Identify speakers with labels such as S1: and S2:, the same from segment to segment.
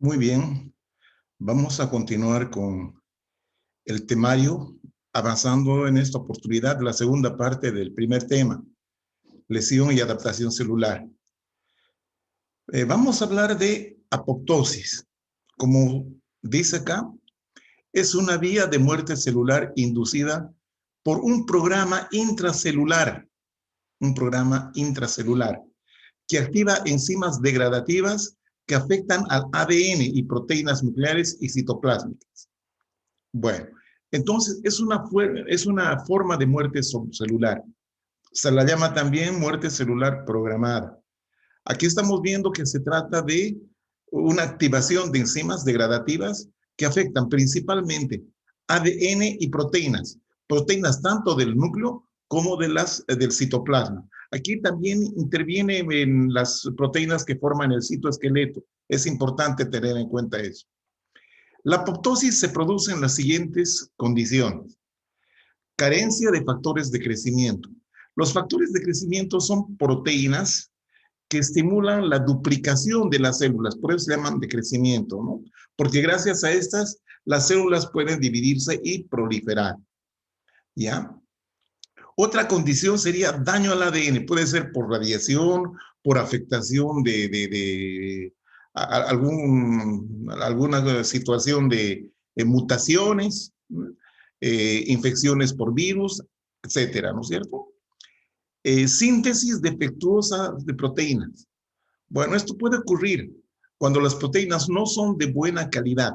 S1: Muy bien, vamos a continuar con el temario, avanzando en esta oportunidad la segunda parte del primer tema, lesión y adaptación celular. Vamos a hablar de apoptosis. Como dice acá, es una vía de muerte celular inducida por un programa intracelular que activa enzimas degradativas que afectan al ADN y proteínas nucleares y citoplásmicas. Bueno, entonces es una forma de muerte celular. Se la llama también muerte celular programada. Aquí estamos viendo que se trata de una activación de enzimas degradativas que afectan principalmente ADN y proteínas tanto del núcleo como del citoplasma. Aquí también interviene en las proteínas que forman el citoesqueleto. Es importante tener en cuenta eso. La apoptosis se produce en las siguientes condiciones. Carencia de factores de crecimiento. Los factores de crecimiento son proteínas que estimulan la duplicación de las células, por eso se llaman de crecimiento, ¿no? Porque gracias a estas, las células pueden dividirse y proliferar, ¿ya? Otra condición sería daño al ADN, puede ser por radiación, por afectación de alguna situación de mutaciones, infecciones por virus, etcétera, ¿no es cierto? Síntesis defectuosa de proteínas. Bueno, esto puede ocurrir cuando las proteínas no son de buena calidad.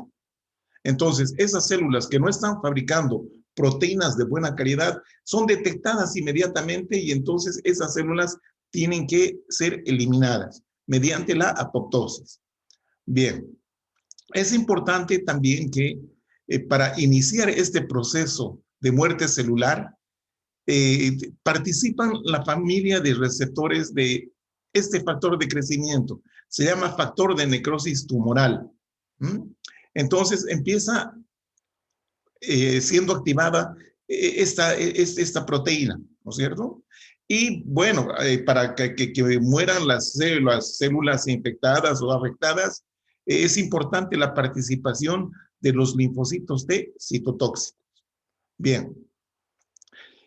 S1: Entonces, esas células que no están fabricando proteínas de buena calidad son detectadas inmediatamente y entonces esas células tienen que ser eliminadas mediante la apoptosis. Bien, es importante también que para iniciar este proceso de muerte celular, participan la familia de receptores de este factor de crecimiento. Se llama factor de necrosis tumoral. Entonces empieza siendo activada esta proteína, ¿no es cierto? Y bueno, para que mueran las células infectadas o afectadas, es importante la participación de los linfocitos T citotóxicos. Bien.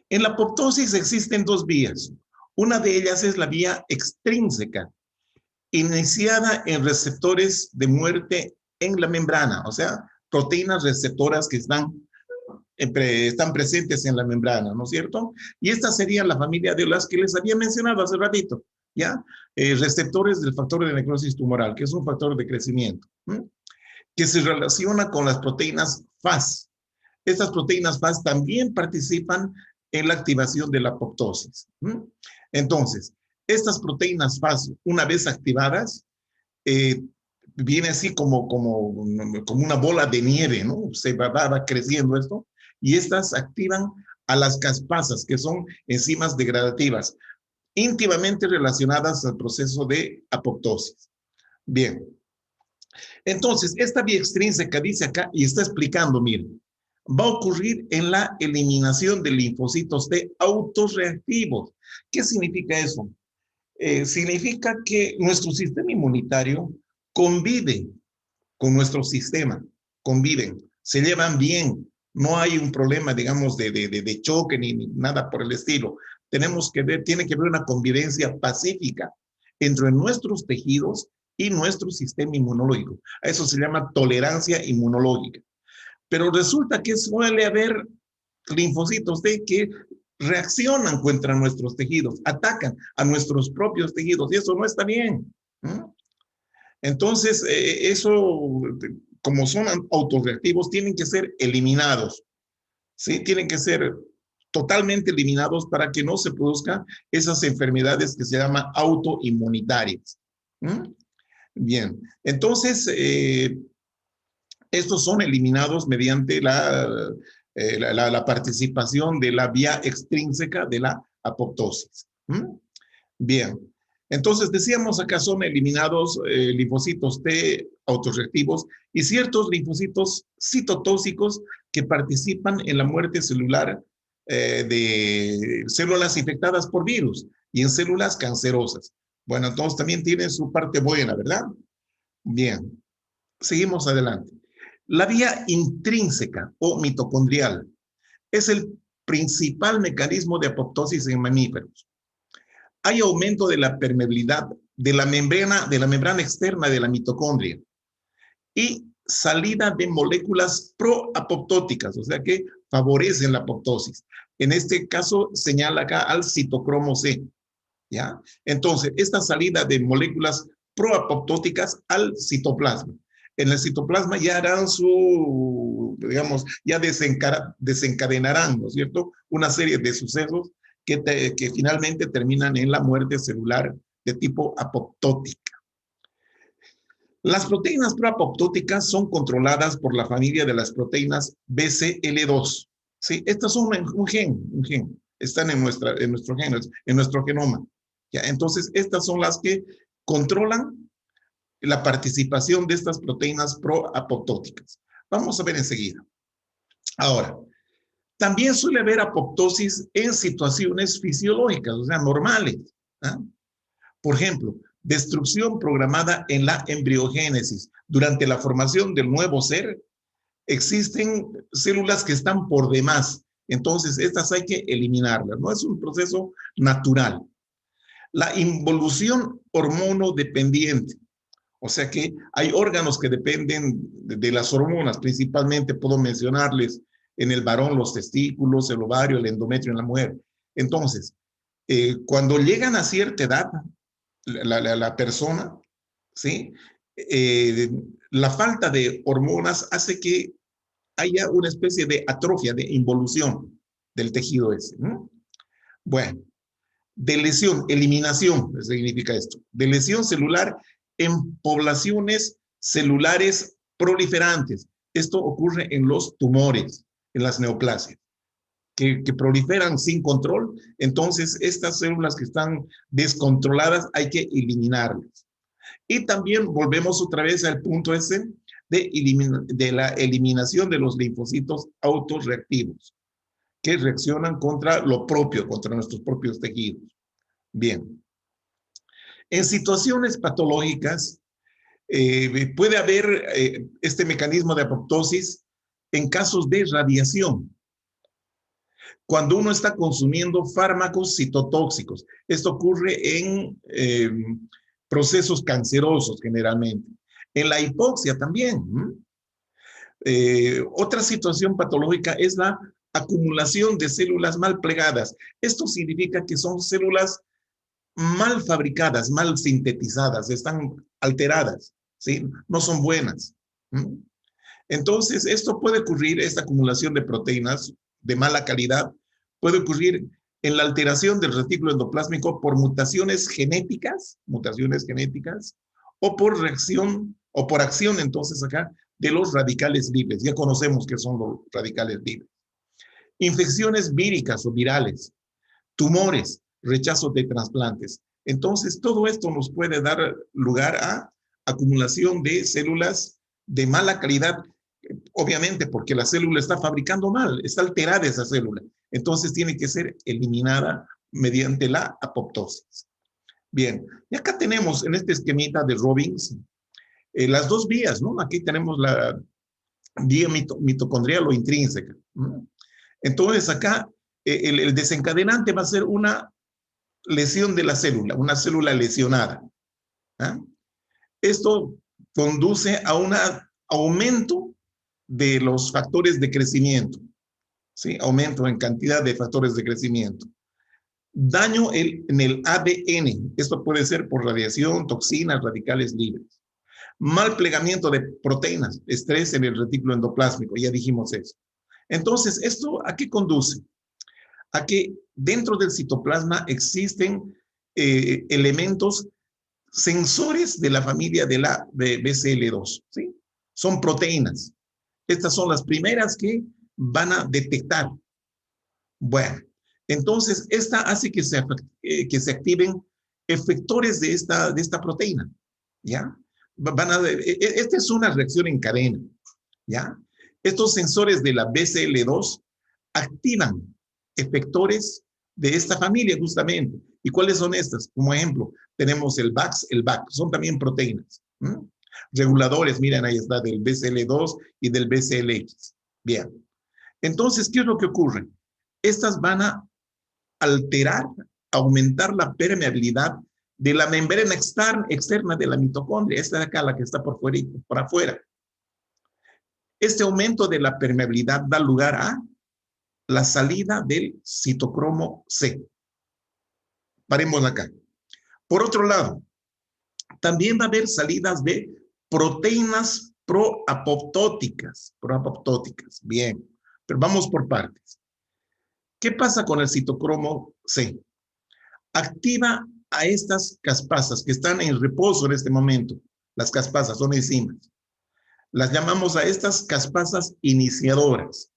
S1: En la apoptosis existen dos vías. Una de ellas es la vía extrínseca, iniciada en receptores de muerte en la membrana, o sea, proteínas receptoras que están presentes en la membrana, ¿no es cierto? Y esta sería la familia de las que les había mencionado hace ratito, ¿ya? Receptores del factor de necrosis tumoral, que es un factor de crecimiento, que se relaciona con las proteínas FAS. Estas proteínas FAS también participan en la activación de la apoptosis. Entonces, estas proteínas FAS, una vez activadas, viene así como una bola de nieve, ¿no? Se va creciendo esto, y estas activan a las caspasas, que son enzimas degradativas, íntimamente relacionadas al proceso de apoptosis. Bien. Entonces, esta vía extrínseca dice acá, y está explicando, miren, va a ocurrir en la eliminación de linfocitos T autorreactivos. ¿Qué significa eso? Significa que nuestro sistema inmunitario convive con nuestro sistema, conviven, se llevan bien, no hay un problema, digamos, de choque ni nada por el estilo. Tiene que haber una convivencia pacífica entre nuestros tejidos y nuestro sistema inmunológico. A eso se llama tolerancia inmunológica. Pero resulta que suele haber linfocitos T que reaccionan contra nuestros tejidos, atacan a nuestros propios tejidos y eso no está bien. Entonces, eso, como son autorreactivos, tienen que ser eliminados, ¿sí? Tienen que ser totalmente eliminados para que no se produzcan esas enfermedades que se llaman autoinmunitarias. Bien, entonces, estos son eliminados mediante la participación de la vía extrínseca de la apoptosis. Bien, entonces decíamos acá son eliminados linfocitos T autorreactivos y ciertos linfocitos citotóxicos que participan en la muerte celular de células infectadas por virus y en células cancerosas. Bueno, entonces también tienen su parte buena, ¿verdad? Bien. Seguimos adelante. La vía intrínseca o mitocondrial es el principal mecanismo de apoptosis en mamíferos. Hay aumento de la permeabilidad de la membrana externa de la mitocondria y salida de moléculas proapoptóticas, o sea que favorecen la apoptosis. En este caso señala acá al citocromo C, ¿ya? Entonces, esta salida de moléculas proapoptóticas al citoplasma. En el citoplasma ya harán su, digamos, ya desencadenarán, ¿no es cierto?, una serie de sucesos que finalmente terminan en la muerte celular de tipo apoptótica. Las proteínas proapoptóticas son controladas por la familia de las proteínas BCL2. ¿Sí? Estas son un gen. Están en nuestro genoma. ¿Ya? Entonces, estas son las que controlan la participación de estas proteínas proapoptóticas. Vamos a ver enseguida. Ahora, también suele haber apoptosis en situaciones fisiológicas, o sea, normales. ¿Ah? Por ejemplo, destrucción programada en la embriogénesis. Durante la formación del nuevo ser, existen células que están por demás. Entonces, estas hay que eliminarlas. No es un proceso natural. La involución hormonodependiente. O sea que hay órganos que dependen de las hormonas. Principalmente puedo mencionarles en el varón los testículos, el ovario, el endometrio en la mujer. Entonces, cuando llegan a cierta edad, la persona, ¿sí? La falta de hormonas hace que haya una especie de atrofia, de involución del tejido ese. ¿No? Bueno, de lesión, eliminación, significa esto, de lesión celular en poblaciones celulares proliferantes. Esto ocurre en los tumores, en las neoplasias. Que proliferan sin control, entonces estas células que están descontroladas hay que eliminarlas. Y también volvemos otra vez al punto ese de la eliminación de los linfocitos autorreactivos, que reaccionan contra lo propio, contra nuestros propios tejidos. Bien. En situaciones patológicas, puede haber este mecanismo de apoptosis en casos de radiación. Cuando uno está consumiendo fármacos citotóxicos, esto ocurre en procesos cancerosos generalmente. En la hipoxia también. Otra situación patológica es la acumulación de células mal plegadas. Esto significa que son células mal fabricadas, mal sintetizadas, están alteradas, ¿sí? No son buenas. Entonces, esto puede ocurrir, esta acumulación de proteínas de mala calidad, puede ocurrir en la alteración del retículo endoplásmico por mutaciones genéticas, o por reacción, o por acción, entonces acá, de los radicales libres. Ya conocemos qué son los radicales libres. Infecciones víricas o virales, tumores, rechazo de trasplantes. Entonces, todo esto nos puede dar lugar a acumulación de células de mala calidad, obviamente porque la célula está fabricando mal, está alterada esa célula. Entonces, tiene que ser eliminada mediante la apoptosis. Bien, y acá tenemos en este esquemita de Robbins las dos vías, ¿no? Aquí tenemos la vía mitocondrial o intrínseca. ¿No? Entonces, acá el desencadenante va a ser una lesión de la célula, una célula lesionada. ¿Ah? Esto conduce a un aumento de los factores de crecimiento, ¿sí? Aumento en cantidad de factores de crecimiento. Daño en el ADN, esto puede ser por radiación, toxinas, radicales libres. Mal plegamiento de proteínas, estrés en el retículo endoplásmico, ya dijimos eso. Entonces, ¿esto a qué conduce? A que dentro del citoplasma existen elementos sensores de la familia de la BCL2, ¿sí? Son proteínas. Estas son las primeras que van a detectar. Bueno, entonces esta hace que se activen efectores de esta proteína, ¿ya? Esta es una reacción en cadena, ¿ya? Estos sensores de la BCL2 activan efectores de esta familia justamente. ¿Y cuáles son estas? Como ejemplo, tenemos el VAX, el BAC, son también proteínas. Reguladores, miren, ahí está, del BCL2 y del BCLX. Bien. Entonces, ¿qué es lo que ocurre? Estas van a alterar, aumentar la permeabilidad de la membrana externa de la mitocondria. Esta de acá, la que está por afuera. Este aumento de la permeabilidad da lugar a la salida del citocromo C. Paremos acá. Por otro lado, también va a haber salidas de proteínas proapoptóticas. Bien, pero vamos por partes. ¿Qué pasa con el citocromo C? Activa a estas caspasas que están en reposo en este momento. Las caspasas son enzimas. Las llamamos a estas caspasas iniciadoras.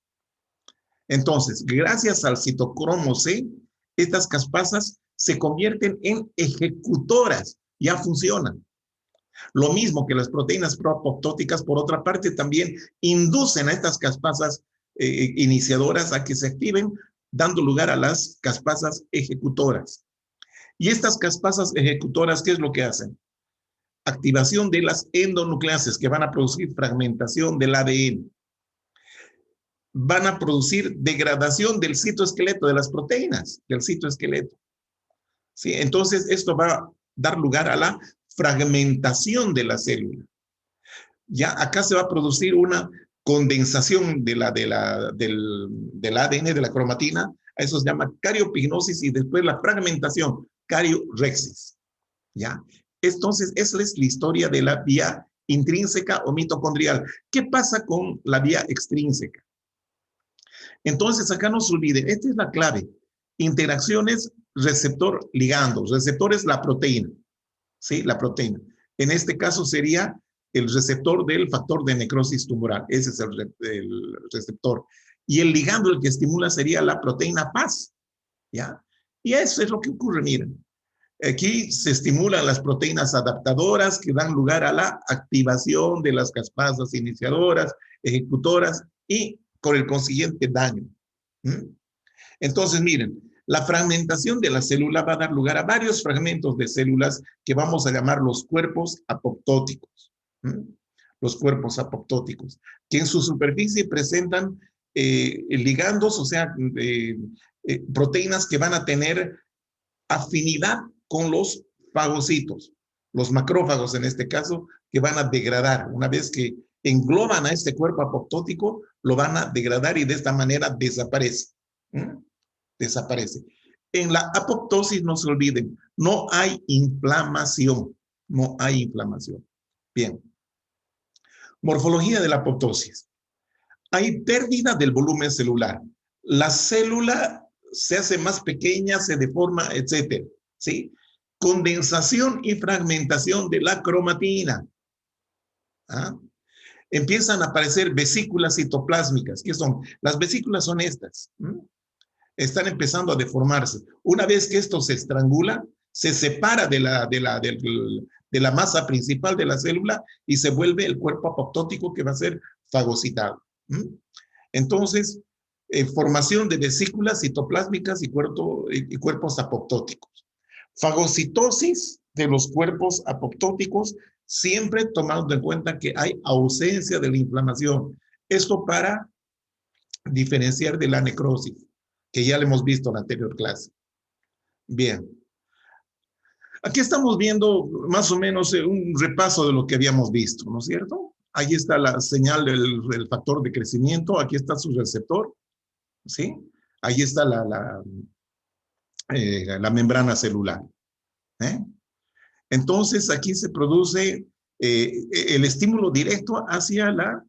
S1: Entonces, gracias al citocromo C, estas caspasas se convierten en ejecutoras, ya funcionan. Lo mismo que las proteínas proapoptóticas, por otra parte, también inducen a estas caspasas iniciadoras a que se activen, dando lugar a las caspasas ejecutoras. Y estas caspasas ejecutoras, ¿qué es lo que hacen? Activación de las endonucleases que van a producir fragmentación del ADN. Van a producir degradación del citoesqueleto, de las proteínas del citoesqueleto. ¿Sí? Entonces, esto va a dar lugar a la fragmentación de la célula. Ya acá se va a producir una condensación del ADN, de la cromatina. A eso se llama cariopignosis y después la fragmentación, cariorexis. ¿Ya? Entonces, esa es la historia de la vía intrínseca o mitocondrial. ¿Qué pasa con la vía extrínseca? Entonces, acá no se olvide, esta es la clave. Interacciones receptor-ligando. Receptor es la proteína, ¿sí? La proteína. En este caso sería el receptor del factor de necrosis tumoral. Ese es el receptor. Y el ligando, el que estimula, sería la proteína Paz, ¿ya? Y eso es lo que ocurre, miren. Aquí se estimulan las proteínas adaptadoras que dan lugar a la activación de las caspasas iniciadoras, ejecutoras y con el consiguiente daño. Entonces, miren, la fragmentación de la célula va a dar lugar a varios fragmentos de células que vamos a llamar los cuerpos apoptóticos. Los cuerpos apoptóticos, que en su superficie presentan ligandos, o sea, proteínas que van a tener afinidad con los fagocitos, los macrófagos en este caso, que van a degradar. Una vez que engloban a este cuerpo apoptótico, lo van a degradar y de esta manera desaparece. Desaparece. En la apoptosis, no se olviden, no hay inflamación. No hay inflamación. Bien. Morfología de la apoptosis. Hay pérdida del volumen celular. La célula se hace más pequeña, se deforma, etcétera. ¿Sí? Condensación y fragmentación de la cromatina. ¿Ah? Empiezan a aparecer vesículas citoplásmicas. ¿Qué son? Las vesículas son estas. Están empezando a deformarse. Una vez que esto se estrangula, se separa de la masa principal de la célula y se vuelve el cuerpo apoptótico que va a ser fagocitado. Entonces, formación de vesículas citoplásmicas y cuerpos apoptóticos. Fagocitosis de los cuerpos apoptóticos, siempre tomando en cuenta que hay ausencia de la inflamación. Esto para diferenciar de la necrosis, que ya lo hemos visto en la anterior clase. Bien. Aquí estamos viendo más o menos un repaso de lo que habíamos visto, ¿no es cierto? Ahí está la señal del factor de crecimiento, aquí está su receptor, ¿sí? Ahí está la membrana celular. Entonces, aquí se produce el estímulo directo hacia la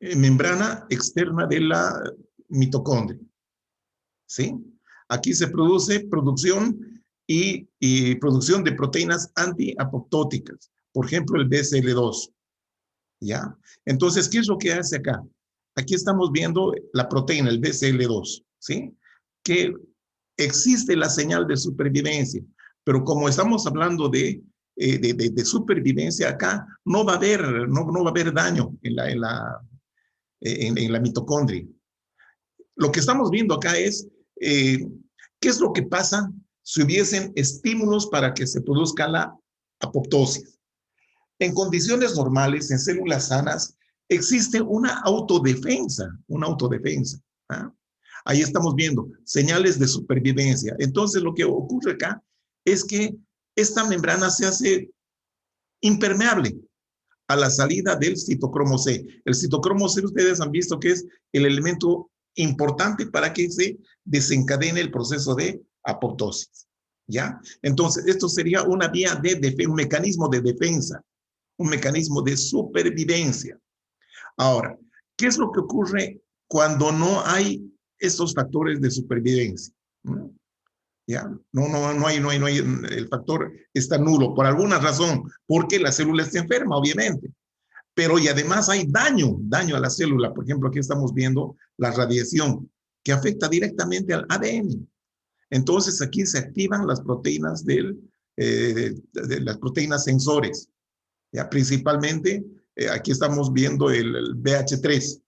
S1: membrana externa de la mitocondria, ¿sí? Aquí se produce producción y producción de proteínas antiapoptóticas, por ejemplo, el BCL2, ¿ya? Entonces, ¿qué es lo que hace acá? Aquí estamos viendo la proteína, el BCL2, ¿sí? Que existe la señal de supervivencia, pero como estamos hablando de supervivencia acá, no va a haber daño en la mitocondria. Lo que estamos viendo acá es qué es lo que pasa si hubiesen estímulos para que se produzca la apoptosis. En condiciones normales, en células sanas, existe una autodefensa, ¿ah? Ahí estamos viendo señales de supervivencia. Entonces, lo que ocurre acá es que esta membrana se hace impermeable a la salida del citocromo C. El citocromo C, ustedes han visto que es el elemento importante para que se desencadene el proceso de apoptosis. ¿Ya? Entonces, esto sería una vía de un mecanismo de defensa, un mecanismo de supervivencia. Ahora, ¿qué es lo que ocurre cuando no hay estos factores de supervivencia? ¿Ya? No hay, el factor está nulo por alguna razón, porque la célula está enferma, obviamente. Pero y además hay daño a la célula. Por ejemplo, aquí estamos viendo la radiación que afecta directamente al ADN. Entonces aquí se activan las proteínas de las proteínas sensores. ¿Ya? Principalmente, aquí estamos viendo el BH3.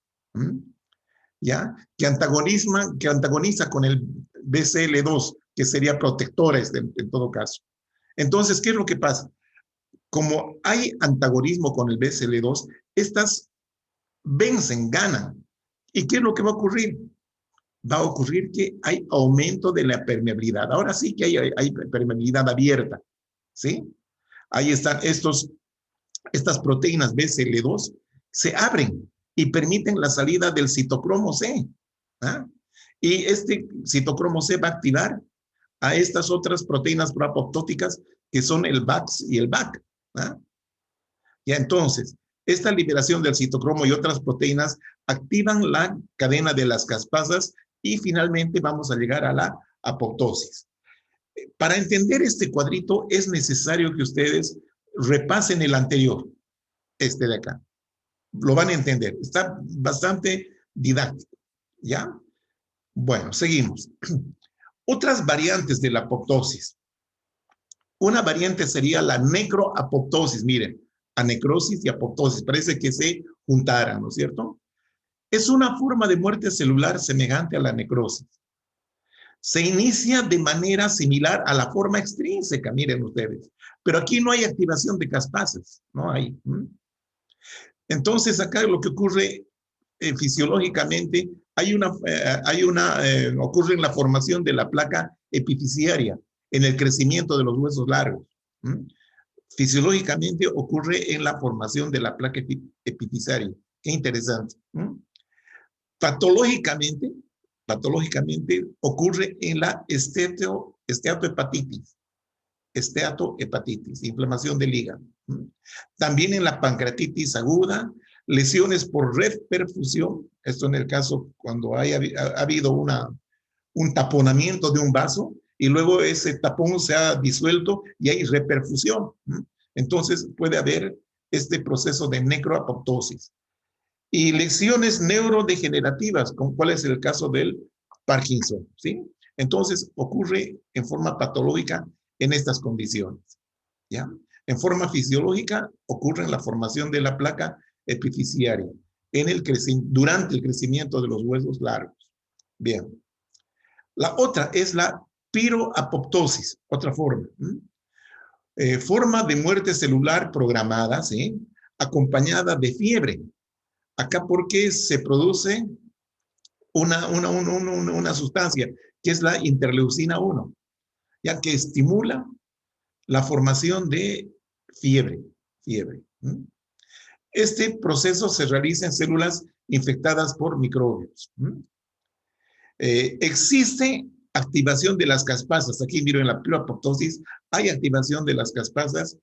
S1: ¿Ya? Que antagoniza con el BCL2, que sería protectora en todo caso. Entonces, ¿qué es lo que pasa? Como hay antagonismo con el BCL2, estas vencen, ganan. ¿Y qué es lo que va a ocurrir? Va a ocurrir que hay aumento de la permeabilidad. Ahora sí que hay permeabilidad abierta, ¿sí? Ahí están estas proteínas BCL2, se abren y permiten la salida del citocromo C. ¿Ah? Y este citocromo C va a activar a estas otras proteínas proapoptóticas que son el VAX y el VAC. ¿Ah? Ya entonces, esta liberación del citocromo y otras proteínas activan la cadena de las caspasas y finalmente vamos a llegar a la apoptosis. Para entender este cuadrito es necesario que ustedes repasen el anterior, este de acá. Lo van a entender. Está bastante didáctico, ¿ya? Bueno, seguimos. Otras variantes de la apoptosis. Una variante sería la necroapoptosis. Miren, anecrosis y apoptosis. Parece que se juntaran, ¿no es cierto? Es una forma de muerte celular semejante a la necrosis. Se inicia de manera similar a la forma extrínseca, miren ustedes. Pero aquí no hay activación de caspasas, no hay. Entonces, acá lo que ocurre fisiológicamente, ocurre en la formación de la placa epifisiaria, en el crecimiento de los huesos largos. Fisiológicamente ocurre en la formación de la placa epifisiaria. Qué interesante. Patológicamente ocurre en la esteatohepatitis, inflamación del hígado. También en la pancreatitis aguda, lesiones por red perfusión, esto en el caso cuando ha habido un taponamiento de un vaso y luego ese tapón se ha disuelto y hay reperfusión. Entonces puede haber este proceso de necroapoptosis. Y lesiones neurodegenerativas, ¿cuál es el caso del Parkinson? ¿Sí? Entonces ocurre en forma patológica en estas condiciones. ¿Ya? En forma fisiológica ocurre en la formación de la placa epifisiaria durante el crecimiento de los huesos largos. Bien. La otra es la piroapoptosis, otra forma. Forma de muerte celular programada, ¿sí? Acompañada de fiebre. Acá porque se produce una sustancia que es la interleucina 1, ya que estimula la formación de fiebre. Este proceso se realiza en células infectadas por microbios. Existe activación de las caspasas. Aquí miren en la piroapoptosis hay activación de las caspasas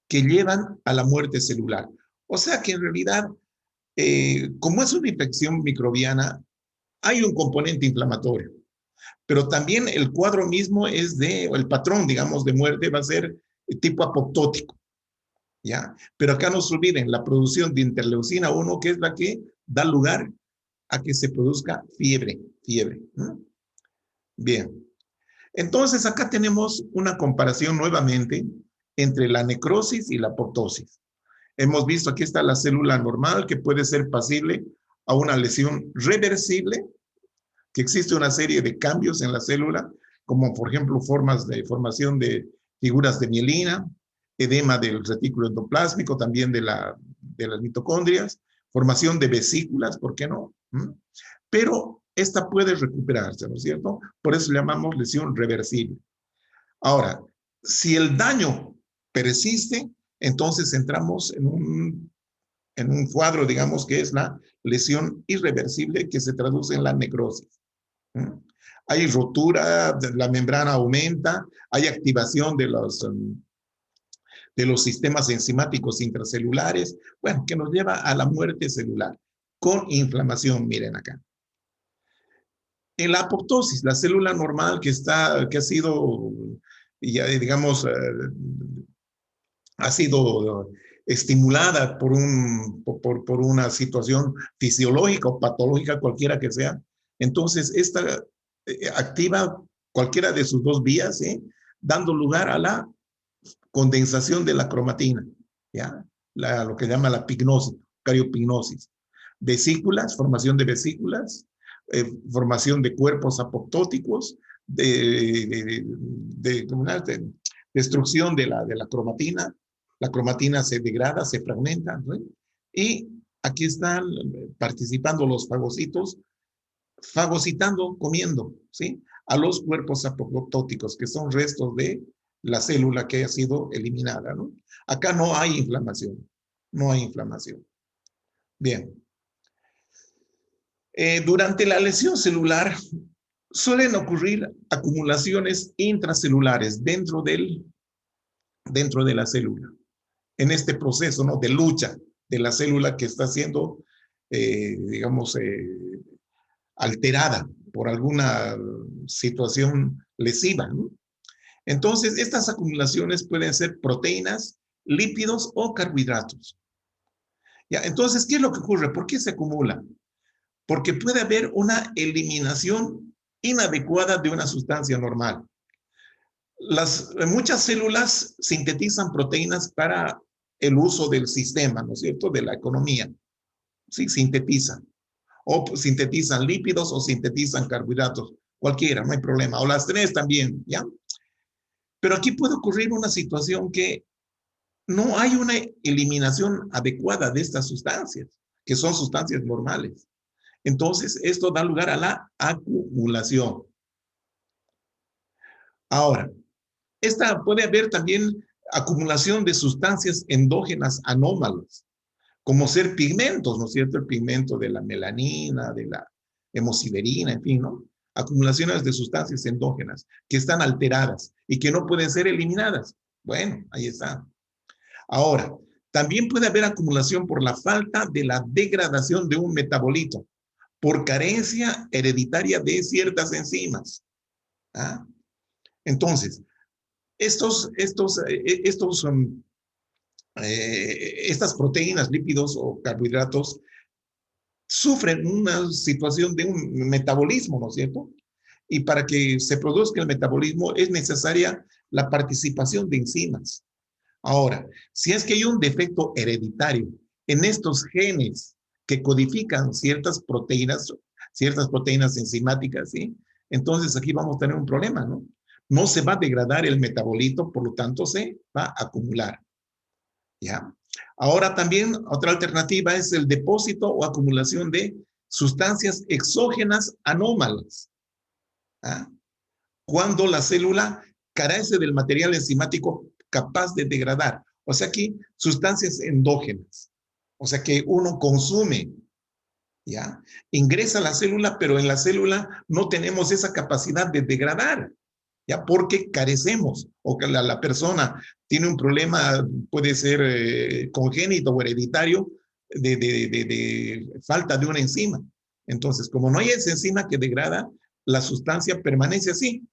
S1: que llevan a la muerte celular. O sea que en realidad, como es una infección microbiana, hay un componente inflamatorio, pero también el cuadro mismo o el patrón, digamos, de muerte va a ser tipo apoptótico, ¿ya? Pero acá no se olviden, la producción de interleucina 1, que es la que da lugar a que se produzca fiebre. Bien. Entonces, acá tenemos una comparación nuevamente entre la necrosis y la apoptosis. Hemos visto, aquí está la célula normal que puede ser pasible a una lesión reversible, que existe una serie de cambios en la célula, como por ejemplo formas de formación de figuras de mielina, edema del retículo endoplásmico, también de las mitocondrias, formación de vesículas, ¿por qué no? Pero esta puede recuperarse, ¿no es cierto? Por eso le llamamos lesión reversible. Ahora, si el daño persiste, entonces entramos en un cuadro, digamos, que es la lesión irreversible, que se traduce en la necrosis. Hay rotura, la membrana aumenta, hay activación de los sistemas enzimáticos intracelulares, bueno, que nos lleva a la muerte celular con inflamación, miren acá. En la apoptosis, la célula normal que ha sido, ya digamos, ha sido estimulada por una situación fisiológica o patológica, cualquiera que sea, entonces esta activa cualquiera de sus dos vías, dando lugar a la condensación de la cromatina, ¿ya? Lo que llama la pignosis, cariopignosis. Vesículas, formación de vesículas, formación de cuerpos apoptóticos, destrucción de la cromatina. La cromatina se degrada, se fragmenta, ¿no? Y aquí están participando los fagocitos, fagocitando, comiendo, ¿sí? A los cuerpos apoptóticos, que son restos de la célula que ha sido eliminada, ¿no? Acá no hay inflamación, no hay inflamación. Bien. Durante la lesión celular suelen ocurrir acumulaciones intracelulares dentro de la célula. En este proceso, ¿no?, de lucha de la célula que está siendo, digamos, alterada por alguna situación lesiva, ¿no? Entonces, estas acumulaciones pueden ser proteínas, lípidos o carbohidratos. ¿Ya? Entonces, ¿qué es lo que ocurre? ¿Por qué se acumula? Porque puede haber una eliminación inadecuada de una sustancia normal. Muchas células sintetizan proteínas para el uso del sistema, ¿no es cierto?, de la economía. Sí, sintetizan. O sintetizan lípidos o sintetizan carbohidratos. Cualquiera, no hay problema. O las tres también, ¿ya? Pero aquí puede ocurrir una situación que no hay una eliminación adecuada de estas sustancias, que son sustancias normales. Entonces, esto da lugar a la acumulación. Ahora, puede haber también acumulación de sustancias endógenas anómalas, como ser pigmentos, ¿no es cierto? El pigmento de la melanina, de la hemosiderina, en fin, ¿no? Acumulaciones de sustancias endógenas que están alteradas y que no pueden ser eliminadas. Bueno, ahí está. Ahora, también puede haber acumulación por la falta de la degradación de un metabolito, por carencia hereditaria de ciertas enzimas. ¿Ah? Entonces, estas proteínas, lípidos o carbohidratos sufren una situación de un metabolismo, ¿no es cierto? Y para que se produzca el metabolismo es necesaria la participación de enzimas. Ahora, si es que hay un defecto hereditario en estos genes que codifican ciertas proteínas enzimáticas, ¿sí? Entonces aquí vamos a tener un problema, ¿no? No se va a degradar el metabolito, por lo tanto se va a acumular, ¿ya? Ahora también otra alternativa es el depósito o acumulación de sustancias exógenas anómalas, ¿ah? Cuando la célula carece del material enzimático capaz de degradar. O sea, aquí sustancias endógenas. O sea, que uno consume, ¿ya? Ingresa a la célula, pero en la célula no tenemos esa capacidad de degradar, ¿ya? Porque carecemos, o que la persona tiene un problema, puede ser congénito o hereditario, de falta de una enzima. Entonces, como no hay esa enzima que degrada, la sustancia permanece así,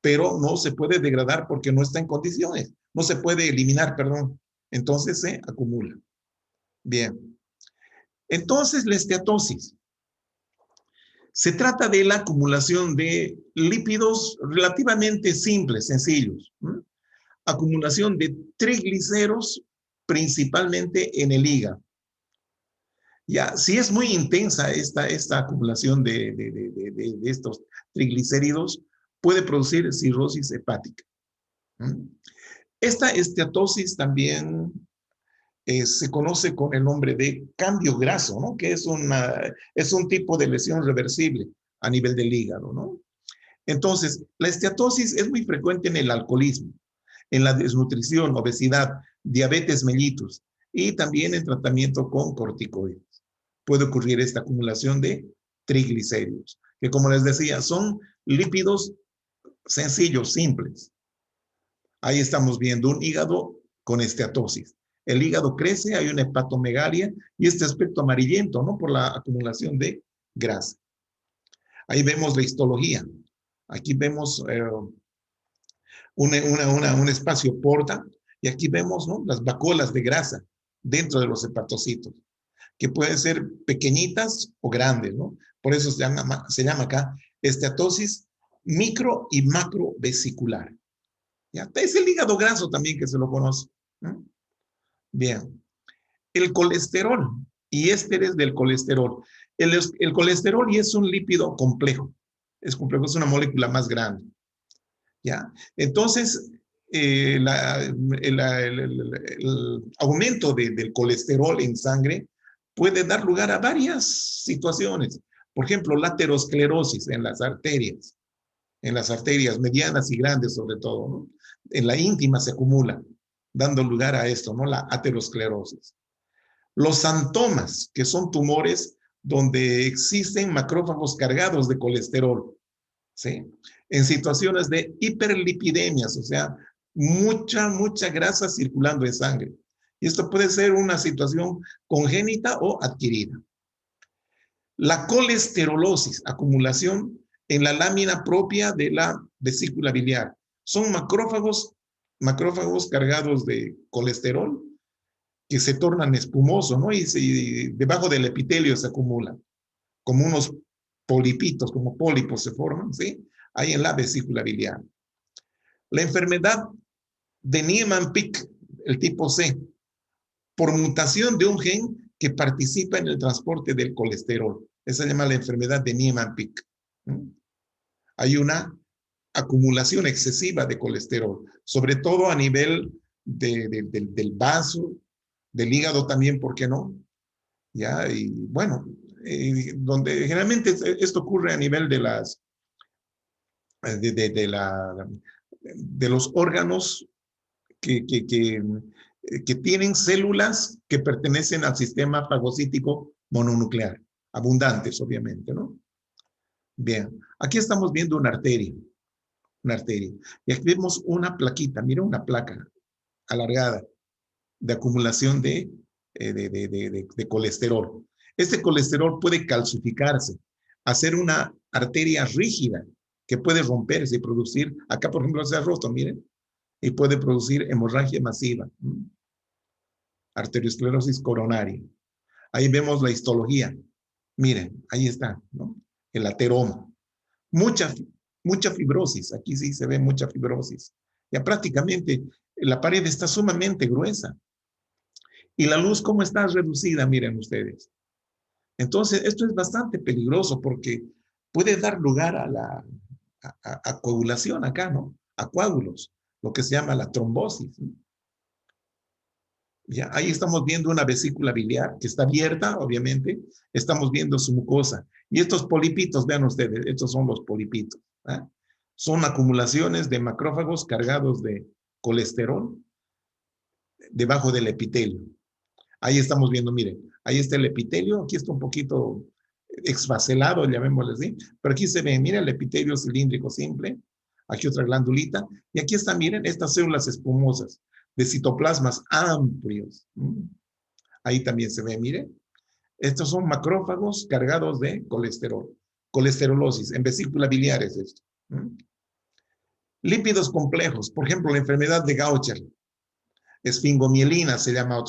S1: pero no se puede degradar porque no está en condiciones, no se puede eliminar, perdón. Entonces se acumula. Bien. Entonces, la esteatosis. Se trata de la acumulación de lípidos relativamente simples, sencillos. Acumulación de triglicéridos, principalmente en el hígado. Ya, si es muy intensa esta acumulación de estos triglicéridos, puede producir cirrosis hepática. Esta esteatosis también se conoce con el nombre de cambio graso, ¿no? Que es un tipo de lesión reversible a nivel del hígado, ¿no? Entonces, la esteatosis es muy frecuente en el alcoholismo, en la desnutrición, obesidad, diabetes mellitus y también en tratamiento con corticoides. Puede ocurrir esta acumulación de triglicéridos, que como les decía, son lípidos sencillos, simples. Ahí estamos viendo un hígado con esteatosis. El hígado crece, hay una hepatomegalia y este aspecto amarillento, ¿no? Por la acumulación de grasa. Ahí vemos la histología. Aquí vemos un espacio porta y aquí vemos, ¿no? Las vacuolas de grasa dentro de los hepatocitos, que pueden ser pequeñitas o grandes, ¿no? Por eso se llama acá esteatosis micro y macrovesicular. ¿Ya? Es el hígado graso también que se lo conoce. ¿No? Bien. El colesterol y ésteres del colesterol. El colesterol y es un lípido complejo. Es complejo, es una molécula más grande. ¿Ya? Entonces, el aumento del colesterol en sangre puede dar lugar a varias situaciones. Por ejemplo, la aterosclerosis en las arterias medianas y grandes sobre todo, ¿no? En la íntima se acumula, dando lugar a esto, ¿no? La aterosclerosis. Los santomas, que son tumores donde existen macrófagos cargados de colesterol, ¿sí? En situaciones de hiperlipidemias, o sea, mucha grasa circulando en sangre. Y esto puede ser una situación congénita o adquirida. La colesterolosis, acumulación en la lámina propia de la vesícula biliar. Son macrófagos cargados de colesterol que se tornan espumosos, ¿no? Y debajo del epitelio se acumulan, como unos polipitos, como pólipos se forman, ¿sí? Ahí en la vesícula biliar. La enfermedad de Niemann-Pick, el tipo C, por mutación de un gen que participa en el transporte del colesterol. Esa se llama la enfermedad de Niemann-Pick. Hay una acumulación excesiva de colesterol, sobre todo a nivel del vaso, del hígado también, ¿por qué no? ¿Ya? Y bueno, donde generalmente esto ocurre a nivel de los órganos que tienen células que pertenecen al sistema fagocítico mononuclear, abundantes obviamente, ¿no? Bien, aquí estamos viendo una arteria, y aquí vemos una plaquita, mira una placa alargada de acumulación de colesterol. Este colesterol puede calcificarse, hacer una arteria rígida que puede romperse y producir, acá por ejemplo se ha roto, miren, y puede producir hemorragia masiva, arteriosclerosis coronaria. Ahí vemos la histología. Miren, ahí está, ¿no? El ateroma. Mucha, mucha fibrosis. Aquí sí se ve mucha fibrosis. Ya prácticamente la pared está sumamente gruesa. Y la luz, ¿cómo está reducida? Miren ustedes. Entonces, esto es bastante peligroso porque puede dar lugar a coagulación acá, ¿no? A coágulos, lo que se llama la trombosis, ¿no? Ya, ahí estamos viendo una vesícula biliar que está abierta, obviamente. Estamos viendo su mucosa. Y estos polipitos, vean ustedes, estos son los polipitos. ¿Eh? Son acumulaciones de macrófagos cargados de colesterol debajo del epitelio. Ahí estamos viendo, miren, ahí está el epitelio, aquí está un poquito exfaselado, llamémosle así, pero aquí se ve, mira el epitelio cilíndrico simple, aquí otra glandulita, y aquí están, miren, estas células espumosas de citoplasmas amplios. Ahí también se ve, miren, estos son macrófagos cargados de colesterol, colesterolosis, en vesícula biliar es esto. Lípidos complejos, por ejemplo, la enfermedad de Gaucher, esfingomielina se llama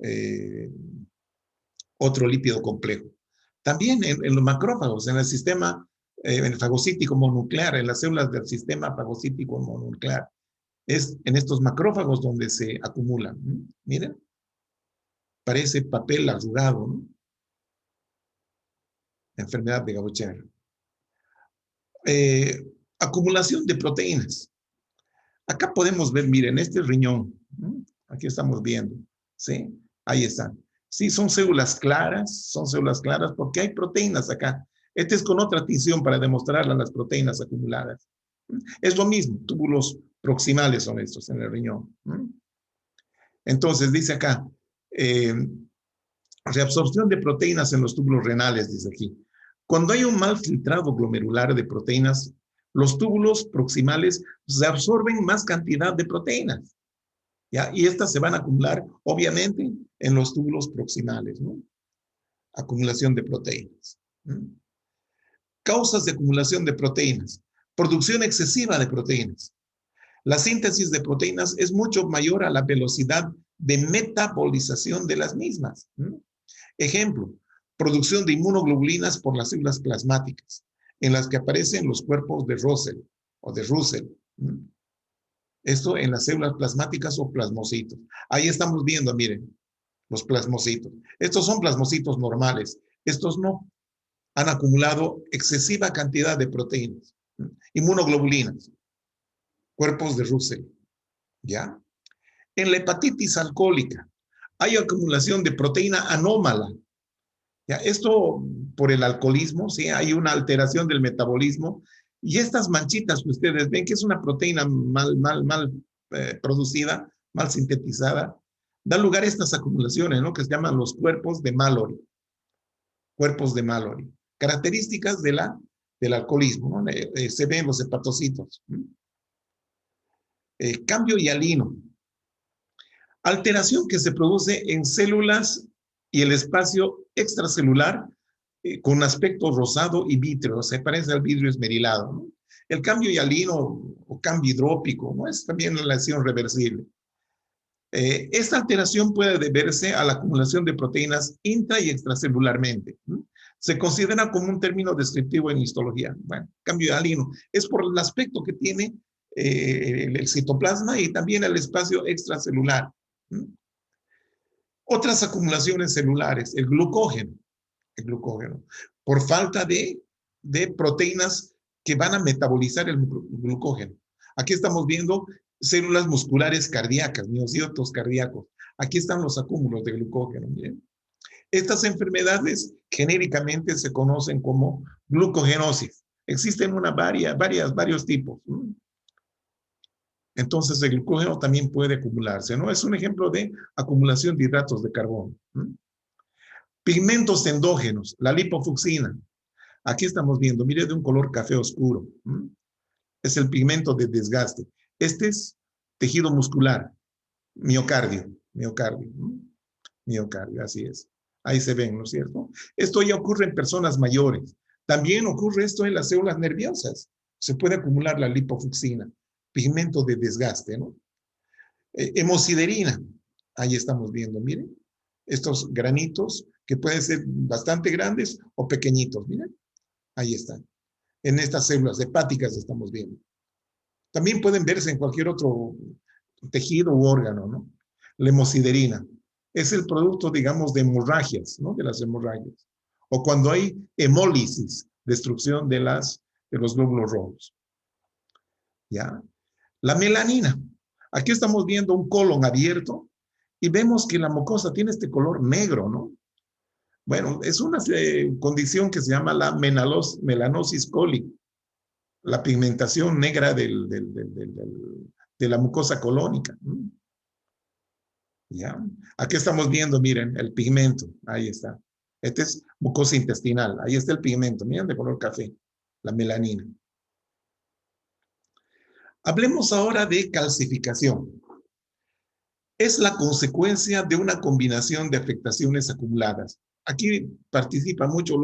S1: eh, otro lípido complejo. También en los macrófagos, en el sistema en el fagocítico mononuclear, en las células del sistema fagocítico mononuclear. Es en estos macrófagos donde se acumulan. Miren, parece papel arrugado, ¿no? Enfermedad de Gaucher. Acumulación de proteínas. Acá podemos ver, miren, este riñón. Aquí estamos viendo, ¿sí? Ahí están. Sí, son células claras porque hay proteínas acá. Este es con otra tinción para demostrarle las proteínas acumuladas. Es lo mismo, túbulos proximales son estos en el riñón. Entonces, dice acá, reabsorción de proteínas en los túbulos renales, dice aquí. Cuando hay un mal filtrado glomerular de proteínas, los túbulos proximales se absorben más cantidad de proteínas, ¿ya? Y estas se van a acumular, obviamente, en los túbulos proximales, ¿no? Acumulación de proteínas. Causas de acumulación de proteínas. Producción excesiva de proteínas. La síntesis de proteínas es mucho mayor a la velocidad de metabolización de las mismas. Ejemplo, producción de inmunoglobulinas por las células plasmáticas, en las que aparecen los cuerpos de Russell o de Russell. Esto en las células plasmáticas o plasmocitos. Ahí estamos viendo, miren, los plasmocitos. Estos son plasmocitos normales. Estos no. Han acumulado excesiva cantidad de proteínas. Inmunoglobulinas. Cuerpos de Russell. ¿Ya? En la hepatitis alcohólica hay acumulación de proteína anómala. ¿Ya? Esto por el alcoholismo, ¿sí? Hay una alteración del metabolismo y estas manchitas que ustedes ven, que es una proteína mal producida, mal sintetizada, da lugar a estas acumulaciones, ¿no? Que se llaman los cuerpos de Mallory. Cuerpos de Mallory. Características del alcoholismo, ¿no? Se ven los hepatocitos. Cambio hialino. Alteración que se produce en células y el espacio extracelular con aspecto rosado y vítreo, se parece al vidrio esmerilado, ¿no? El cambio hialino o cambio hidrópico, ¿no? Es también una lesión reversible. Esta alteración puede deberse a la acumulación de proteínas intra y extracelularmente. Se considera como un término descriptivo en histología. Bueno, cambio hialino es por el aspecto que tiene el citoplasma y también el espacio extracelular. Otras acumulaciones celulares, el glucógeno, por falta de proteínas que van a metabolizar el glucógeno. Aquí estamos viendo células musculares cardíacas, miocitos cardíacos. Aquí están los acúmulos de glucógeno. Miren. Estas enfermedades genéricamente se conocen como glucogenosis. Existen varios tipos. Entonces el glucógeno también puede acumularse, ¿no? Es un ejemplo de acumulación de hidratos de carbono. Pigmentos endógenos, la lipofucsina. Aquí estamos viendo, mire, de un color café oscuro. Es el pigmento de desgaste. Este es tejido muscular, miocardio, así es. Ahí se ven, ¿no es cierto? Esto ya ocurre en personas mayores. También ocurre esto en las células nerviosas. Se puede acumular la lipofucsina, pigmento de desgaste, ¿no? Hemosiderina. Ahí estamos viendo, miren. Estos granitos que pueden ser bastante grandes o pequeñitos, miren. Ahí están. En estas células hepáticas estamos viendo. También pueden verse en cualquier otro tejido u órgano, ¿no? La hemosiderina es el producto, digamos, de hemorragias, ¿no? De las hemorragias. O cuando hay hemólisis, destrucción de los glóbulos rojos. ¿Ya? La melanina. Aquí estamos viendo un colon abierto y vemos que la mucosa tiene este color negro, ¿no? Bueno, es una condición que se llama la melanosis coli, la pigmentación negra de la mucosa colónica. ¿Ya? Aquí estamos viendo, miren, el pigmento, ahí está. Este es mucosa intestinal, ahí está el pigmento, miren, de color café, la melanina. Hablemos ahora de calcificación. Es la consecuencia de una combinación de afectaciones acumuladas. Aquí participa mucho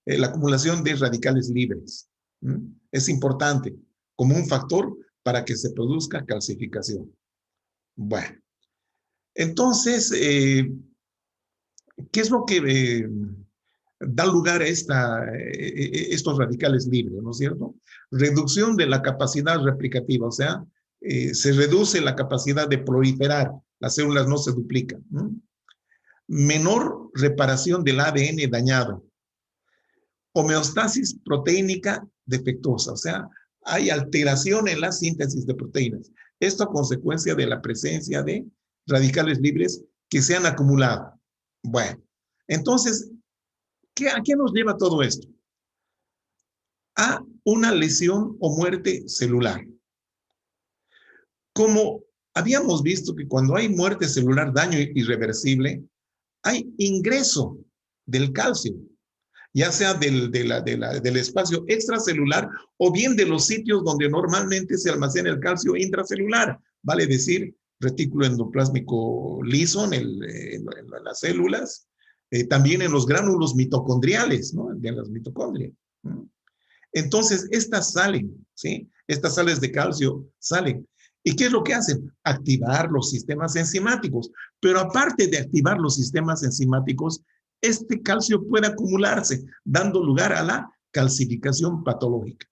S1: la acumulación de radicales libres. Es importante como un factor para que se produzca calcificación. Bueno, entonces, ¿qué es lo que da lugar a estos radicales libres, ¿no es cierto? Reducción de la capacidad replicativa, o sea, se reduce la capacidad de proliferar, las células no se duplican. Menor reparación del ADN dañado. Homeostasis proteínica defectuosa, o sea, hay alteración en la síntesis de proteínas. Esto a consecuencia de la presencia de radicales libres que se han acumulado. Bueno, entonces, ¿a qué nos lleva todo esto? A una lesión o muerte celular. Como habíamos visto que cuando hay muerte celular, daño irreversible, hay ingreso del calcio, ya sea del espacio extracelular o bien de los sitios donde normalmente se almacena el calcio intracelular, vale decir, retículo endoplásmico liso en las células, también en los gránulos mitocondriales, ¿no? De las mitocondrias. Entonces, estas salen, ¿sí? Estas sales de calcio salen. ¿Y qué es lo que hacen? Activar los sistemas enzimáticos. Pero aparte de activar los sistemas enzimáticos, este calcio puede acumularse, dando lugar a la calcificación patológica.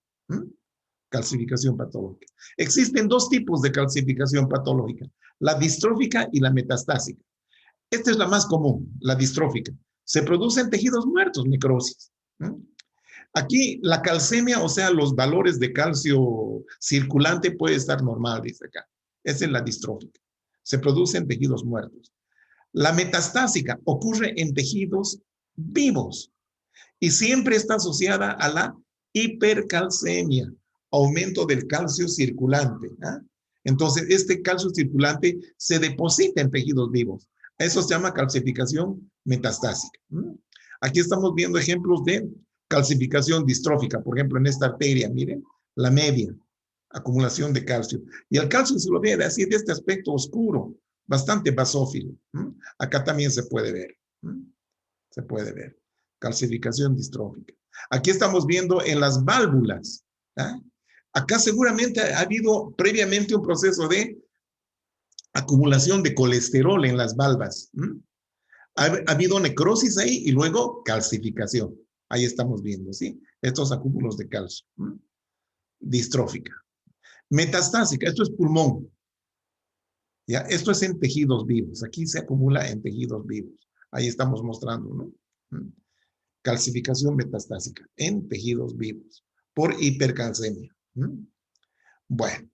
S1: Calcificación patológica. Existen dos tipos de calcificación patológica, la distrófica y la metastásica. Esta es la más común, la distrófica. Se produce en tejidos muertos, necrosis. Aquí la calcemia, o sea, los valores de calcio circulante puede estar normal, dice acá. Esa es la distrófica. Se produce en tejidos muertos. La metastásica ocurre en tejidos vivos y siempre está asociada a la hipercalcemia, aumento del calcio circulante. Entonces, este calcio circulante se deposita en tejidos vivos. Eso se llama calcificación metastásica. Aquí estamos viendo ejemplos de calcificación distrófica, por ejemplo, en esta arteria, miren, la media, acumulación de calcio. Y el calcio se lo ve así de este aspecto oscuro, bastante basófilo. Acá también se puede ver. Se puede ver. Calcificación distrófica. Aquí estamos viendo en las válvulas. Acá seguramente ha habido previamente un proceso de acumulación de colesterol en las valvas. Ha habido necrosis ahí y luego calcificación. Ahí estamos viendo, ¿sí? Estos acúmulos de calcio. Distrófica. Metastásica, esto es pulmón. ¿Ya? Esto es en tejidos vivos. Aquí se acumula en tejidos vivos. Ahí estamos mostrando, ¿no? Calcificación metastásica en tejidos vivos por hipercalcemia. Bueno.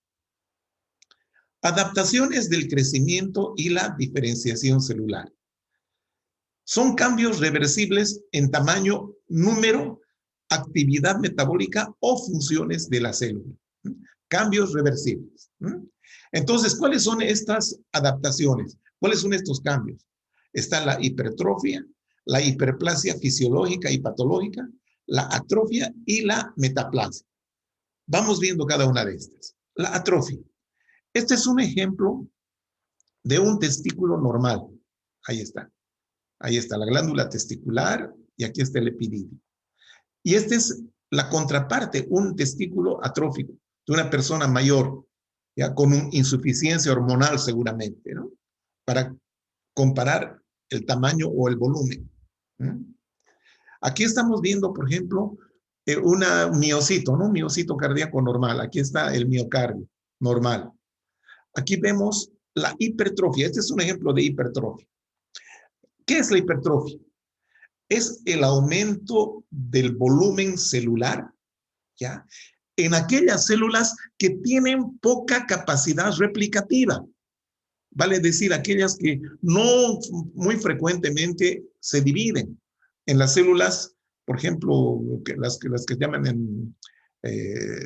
S1: Adaptaciones del crecimiento y la diferenciación celular. Son cambios reversibles en tamaño, número, actividad metabólica o funciones de la célula. Cambios reversibles. Entonces, ¿cuáles son estas adaptaciones? ¿Cuáles son estos cambios? Está la hipertrofia, la hiperplasia fisiológica y patológica, la atrofia y la metaplasia. Vamos viendo cada una de estas. La atrofia. Este es un ejemplo de un testículo normal. Ahí está. Ahí está la glándula testicular y aquí está el epididio. Y esta es la contraparte, un testículo atrófico de una persona mayor, ya con una insuficiencia hormonal seguramente, ¿no? Para comparar el tamaño o el volumen. Aquí estamos viendo, por ejemplo, un miocito, ¿no? Un miocito cardíaco normal. Aquí está el miocardio normal. Aquí vemos la hipertrofia. Este es un ejemplo de hipertrofia. ¿Qué es la hipertrofia? Es el aumento del volumen celular, ¿ya? En aquellas células que tienen poca capacidad replicativa. Vale decir, aquellas que no muy frecuentemente se dividen. En las células, por ejemplo, las que llaman en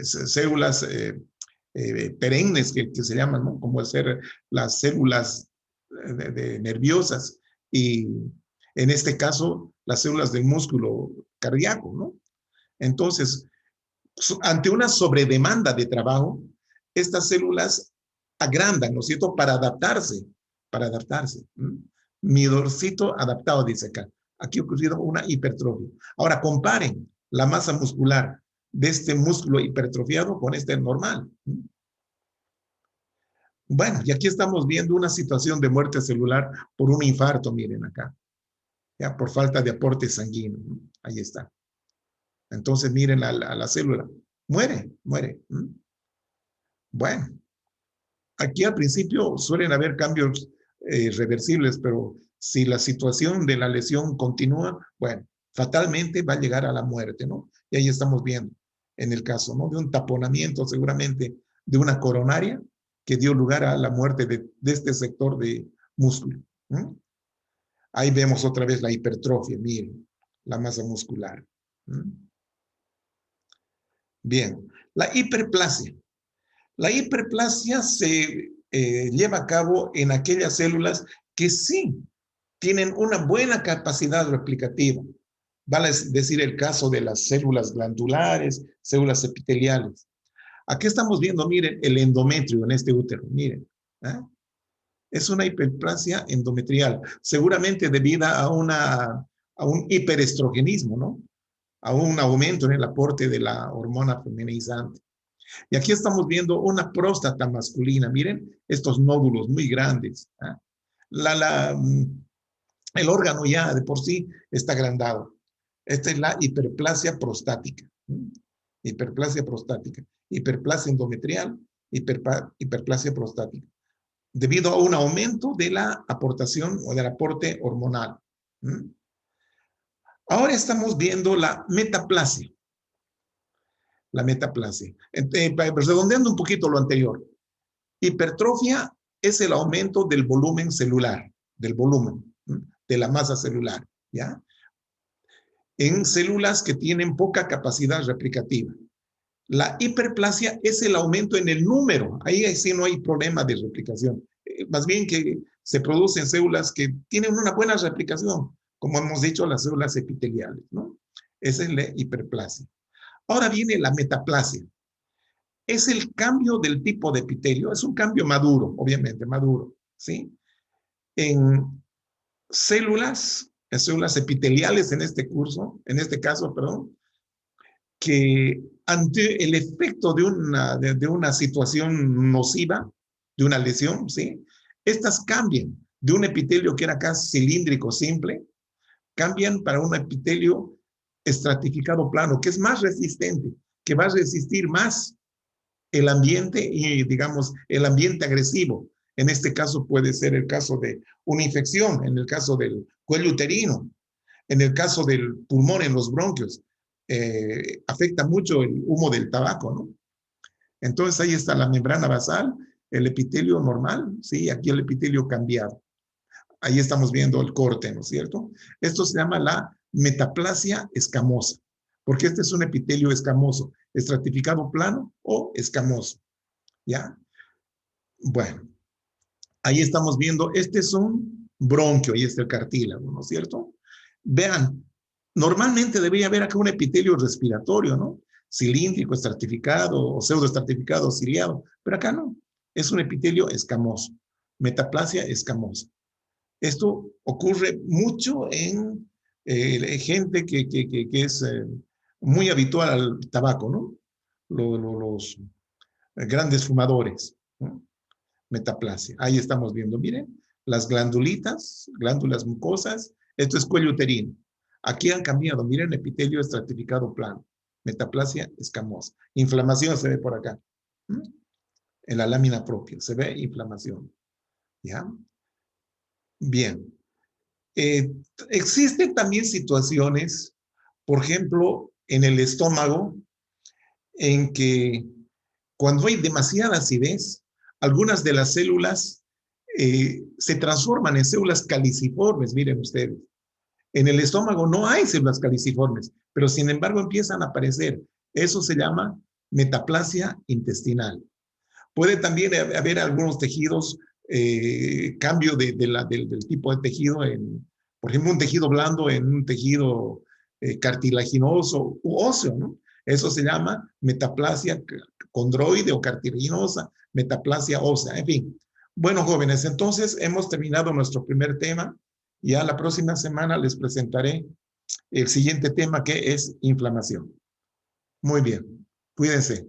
S1: células perennes, que se llaman, ¿no? Como ser las células nerviosas y en este caso las células del músculo cardíaco, ¿no? Entonces, ante una sobredemanda de trabajo, estas células agrandan, ¿no es cierto?, para adaptarse, para adaptarse. Midorcito adaptado, dice acá. Aquí ha ocurrido una hipertrofia. Ahora, comparen la masa muscular de este músculo hipertrofiado con este normal. Bueno, y aquí estamos viendo una situación de muerte celular por un infarto, miren acá, ya por falta de aporte sanguíneo. Ahí está. Entonces, miren a la célula. Muere. Bueno, aquí al principio suelen haber cambios reversibles, pero si la situación de la lesión continúa, bueno, fatalmente va a llegar a la muerte, ¿no? Y ahí estamos viendo en el caso, ¿no? De un taponamiento seguramente de una coronaria que dio lugar a la muerte de este sector de músculo. ¿Mm? Ahí vemos otra vez la hipertrofia, miren, la masa muscular. ¿Mm? Bien, la hiperplasia. La hiperplasia se lleva a cabo en aquellas células que sí tienen una buena capacidad replicativa. Vale decir el caso de las células glandulares, células epiteliales. Aquí estamos viendo, miren, el endometrio en este útero, miren. ¿Eh? Es una hiperplasia endometrial, seguramente debida a un hiperestrogenismo, ¿no? A un aumento en el aporte de la hormona feminizante. Y aquí estamos viendo una próstata masculina, miren, estos nódulos muy grandes. ¿Eh? El órgano ya de por sí está agrandado. Esta es la hiperplasia prostática. Hiperplasia prostática, hiperplasia endometrial, hiperplasia prostática, debido a un aumento de la aportación o del aporte hormonal. Ahora estamos viendo la metaplasia. La metaplasia. Redondeando un poquito lo anterior. Hipertrofia es el aumento del volumen celular, del volumen, de la masa celular, ¿ya? En células que tienen poca capacidad replicativa. La hiperplasia es el aumento en el número. Ahí sí no hay problema de replicación. Más bien que se producen células que tienen una buena replicación, como hemos dicho, las células epiteliales, ¿no? Esa es la hiperplasia. Ahora viene la metaplasia. Es el cambio del tipo de epitelio. Es un cambio maduro, obviamente, maduro, ¿sí? En células epiteliales en este caso, perdón, que ante el efecto de una situación nociva, de una lesión, ¿sí? Estas cambian de un epitelio que era casi cilíndrico simple, cambian para un epitelio estratificado plano, que es más resistente, que va a resistir más el ambiente y, digamos, el ambiente agresivo. En este caso puede ser el caso de una infección, en el caso del cuello uterino, en el caso del pulmón, en los bronquios. Afecta mucho el humo del tabaco, ¿no? Entonces ahí está la membrana basal, el epitelio normal, ¿sí? Aquí el epitelio cambiado. Ahí estamos viendo el corte, ¿no es cierto? Esto se llama la metaplasia escamosa, porque este es un epitelio escamoso, estratificado plano o escamoso, ¿ya? Bueno, ahí estamos viendo, este es un bronquio, ahí está el cartílago, ¿no es cierto? Vean, normalmente debería haber acá un epitelio respiratorio, ¿no? Cilíndrico, estratificado o pseudoestratificado, ciliado, pero acá no, es un epitelio escamoso, metaplasia escamosa. Esto ocurre mucho en gente que es muy habitual al tabaco, ¿no? Los grandes fumadores, ¿no? Metaplasia. Ahí estamos viendo, miren, las glandulitas, glándulas mucosas, esto es cuello uterino. Aquí han cambiado, miren, epitelio estratificado plano, metaplasia escamosa. Inflamación se ve por acá, ¿Mm? En la lámina propia, se ve inflamación, ¿ya? Bien. Existen también situaciones, por ejemplo, en el estómago, en que cuando hay demasiada acidez, algunas de las células se transforman en células caliciformes, miren ustedes. En el estómago no hay células caliciformes, pero sin embargo empiezan a aparecer. Eso se llama metaplasia intestinal. Puede también haber algunos tejidos, cambio del tipo de tejido, por ejemplo, un tejido blando en un tejido cartilaginoso u óseo, ¿no? Eso se llama metaplasia condroide o cartilaginosa, metaplasia ósea, en fin. Bueno, jóvenes, entonces hemos terminado nuestro primer tema. Ya la próxima semana les presentaré el siguiente tema, que es inflamación. Muy bien, cuídense.